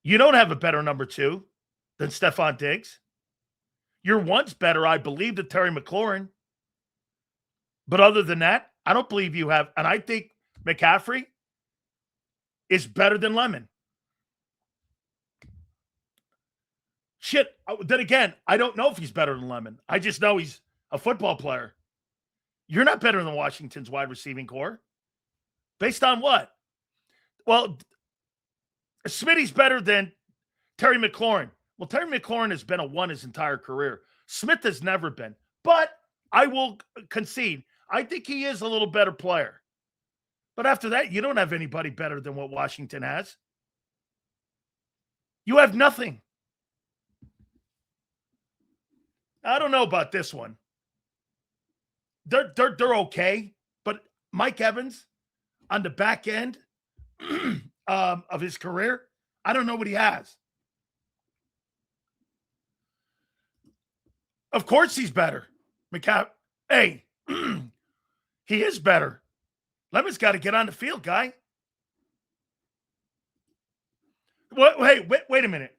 You don't have a better number 2 than Stephon Diggs. Your one's better, I believe, than Terry McLaurin. But other than that, I don't believe you have. And I think McCaffrey is better than Lemon. Shit. Then again, I don't know if he's better than Lemon. I just know he's a football player. You're not better than Washington's wide receiving core. Based on what? Well, Smitty's better than Terry McLaurin. Well, Terry McLaurin has been a 1 his entire career. Smith has never been. But I will concede, I think he is a little better player. But after that, you don't have anybody better than what Washington has. You have nothing. I don't know about this one. They're okay, but Mike Evans on the back end of his career, I don't know what he has. Of course he's better. Hey, he is better. Lemon's got to get on the field, guy. Wait a minute.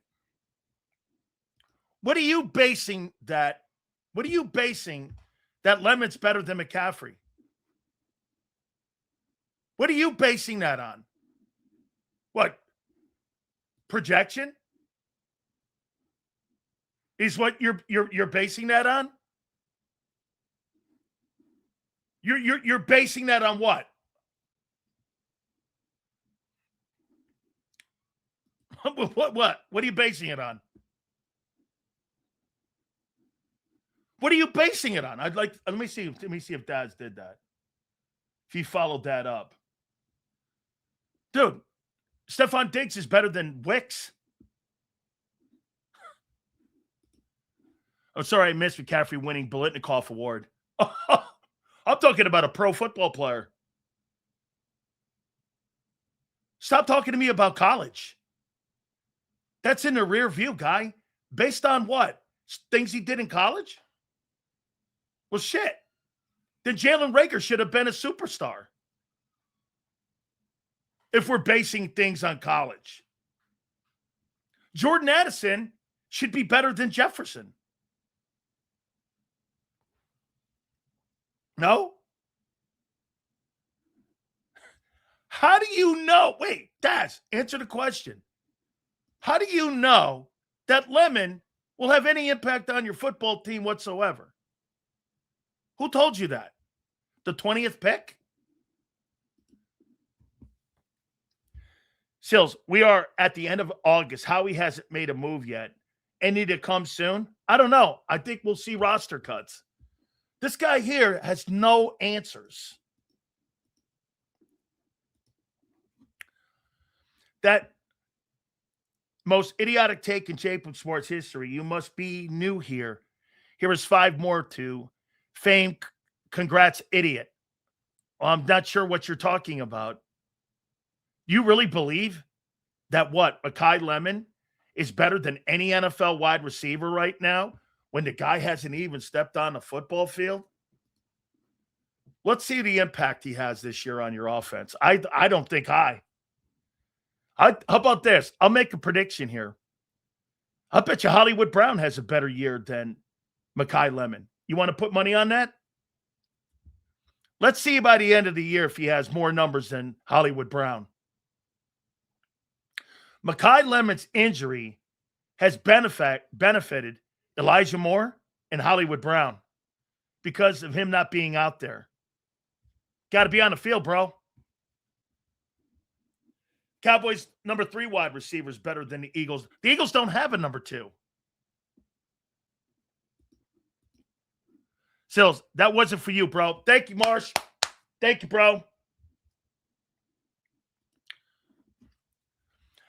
What are you basing that Lemon's better than McCaffrey? What are you basing that on? What? Projection? Is what you're basing that on? You're basing that on what? What are you basing it on? What are you basing it on? Let me see if Daz did that. If he followed that up. Dude, Stephon Diggs is better than Wicks. I'm sorry I missed McCaffrey winning Biletnikoff Award. I'm talking about a pro football player. Stop talking to me about college. That's in the rear view, guy. Based on what? Things he did in college? Well, shit. Then Jalen Reagor should have been a superstar. If we're basing things on college. Jordan Addison should be better than Jefferson. No? How do you know? Wait, Daz, answer the question. How do you know that Lemon will have any impact on your football team whatsoever? Who told you that? The 20th pick? Sills, we are at the end of August. Howie hasn't made a move yet. Any to come soon? I don't know. I think we'll see roster cuts. This guy here has no answers. That most idiotic take in JAKIB sports history. You must be new here. Here is 5 more to fame. Congrats, idiot. Well, I'm not sure what you're talking about. You really believe that what? Makai Lemon is better than any NFL wide receiver right now when the guy hasn't even stepped on the football field? Let's see the impact he has this year on your offense. I don't think how about this? I'll make a prediction here. I bet you Hollywood Brown has a better year than Makai Lemon. You want to put money on that? Let's see by the end of the year if he has more numbers than Hollywood Brown. Makai Lemon's injury has benefited Elijah Moore and Hollywood Brown because of him not being out there. Got to be on the field, bro. Cowboys' number 3 wide receiver is better than the Eagles. The Eagles don't have a number 2. Sills, that wasn't for you, bro. Thank you, Marsh. Thank you, bro.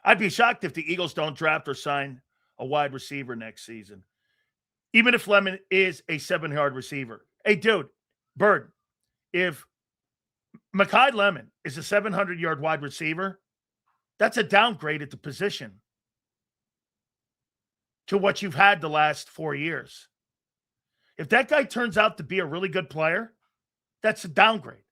I'd be shocked if the Eagles don't draft or sign a wide receiver next season. Even if Lemon is a 7-yard receiver. Hey, dude, Bird, if Makai Lemon is a 700-yard wide receiver, that's a downgrade at the position to what you've had the last 4 years. If that guy turns out to be a really good player, that's a downgrade.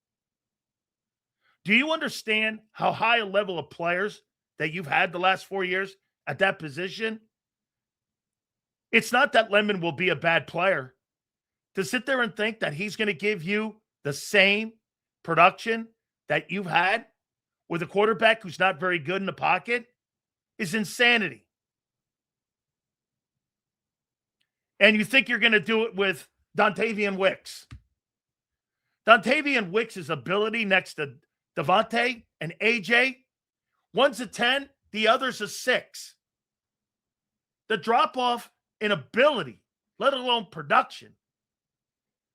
Do you understand how high a level of players that you've had the last 4 years at that position, it's not that Lemon will be a bad player. To sit there and think that he's going to give you the same production that you've had with a quarterback who's not very good in the pocket is insanity. And you think you're going to do it with Dontavian Wicks. Dontavian Wicks' ability next to Devontae and A.J., one's a 10, the other's a 6. The drop-off in ability, let alone production,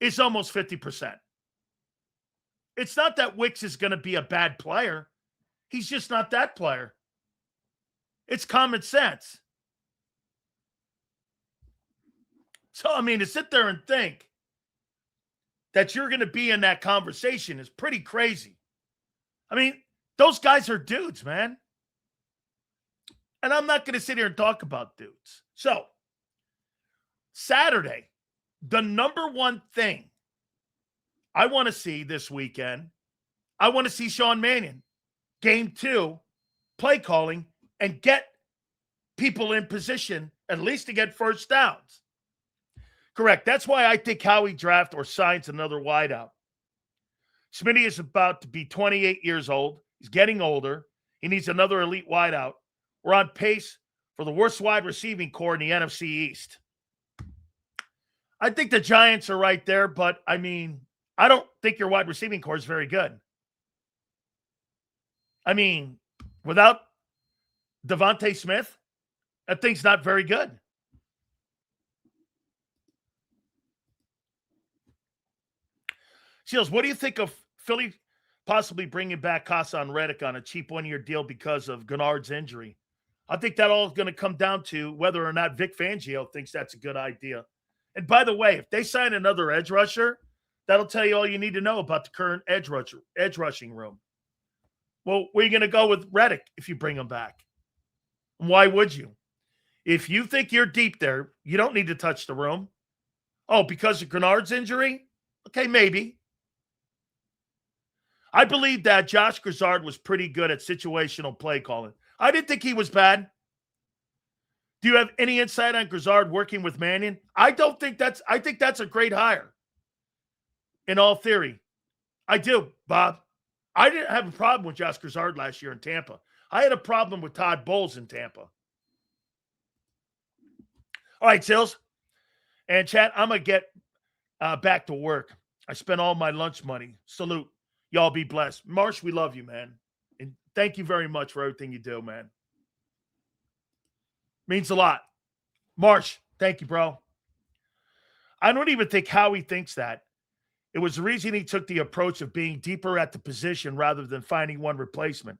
is almost 50%. It's not that Wicks is going to be a bad player. He's just not that player. It's common sense. So, I mean, to sit there and think that you're going to be in that conversation is pretty crazy. I mean, those guys are dudes, man. And I'm not going to sit here and talk about dudes. So, Saturday, the number one thing I want to see this weekend, I want to see Sean Mannion, game 2, play calling, and get people in position, at least to get first downs. Correct. That's why I think Howie draft or signs another wideout. Smitty is about to be 28 years old. He's getting older. He needs another elite wideout. We're on pace for the worst wide receiving core in the NFC East. I think the Giants are right there, but, I mean, I don't think your wide receiving core is very good. I mean, without Devontae Smith, that thing's not very good. Seals, what do you think of Philly possibly bringing back Hassan Reddick on a cheap one-year deal because of Gennard's injury? I think that all is going to come down to whether or not Vic Fangio thinks that's a good idea. And by the way, if they sign another edge rusher, that'll tell you all you need to know about the current edge rushing room. Well, where are you going to go with Reddick if you bring him back? Why would you? If you think you're deep there, you don't need to touch the room. Oh, because of Gennard's injury? Okay, maybe. I believe that Josh Grizzard was pretty good at situational play calling. I didn't think he was bad. Do you have any insight on Grizzard working with Mannion? I think that's a great hire. In all theory. I do, Bob. I didn't have a problem with Josh Grizzard last year in Tampa. I had a problem with Todd Bowles in Tampa. All right, Sills. And chat, I'm going to get back to work. I spent all my lunch money. Salute. Y'all be blessed. Marsh, we love you, man. And thank you very much for everything you do, man. Means a lot. Marsh, thank you, bro. I don't even think Howie thinks that. It was the reason he took the approach of being deeper at the position rather than finding one replacement.